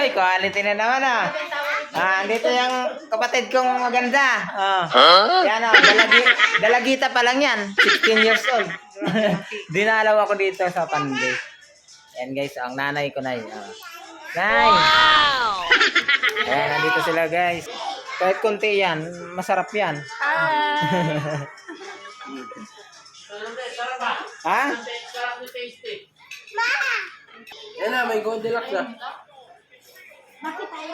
Ay, quality na naman ah. Andito yung kapatid kong maganda. Yan dalagita pa lang yan. 16 years old. Dinalaw ako dito sa Panday. Yan guys, ang nanay ko na yun. Nay! Wow! Ayan, nandito sila guys. Kahit konti yan, masarap yan. Ha? Yan na, may Goldilocks na. Bakit tayo?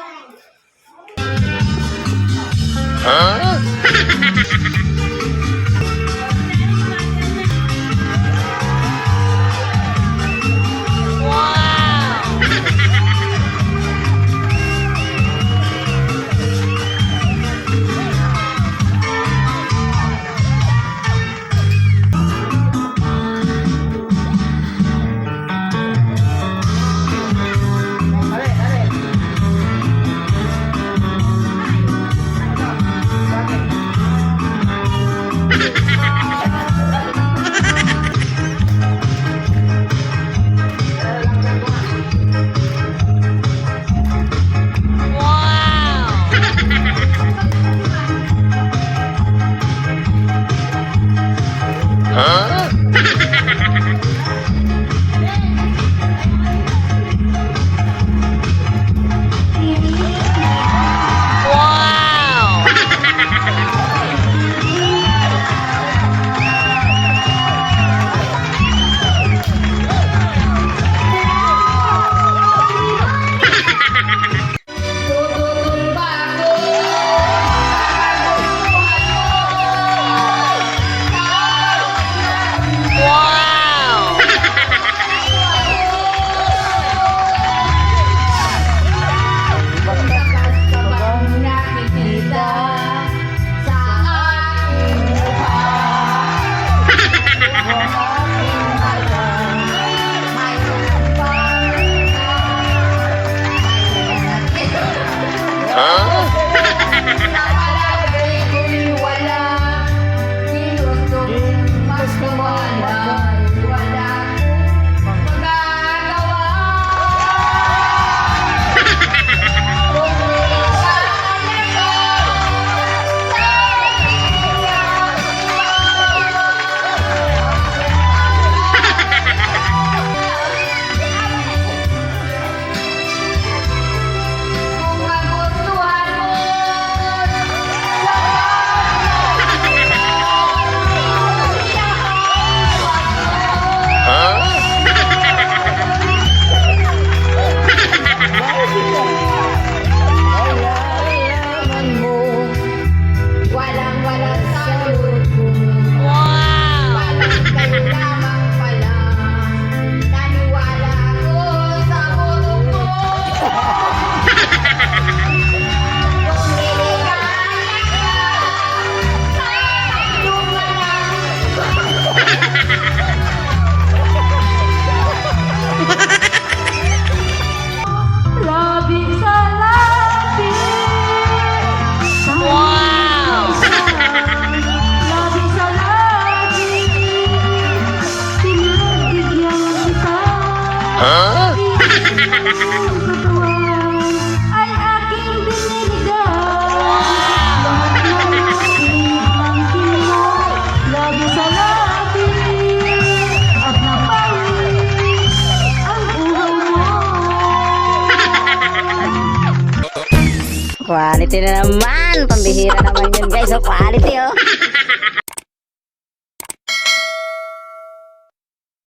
Quality na naman. Pambihira naman yun guys. So quality oh.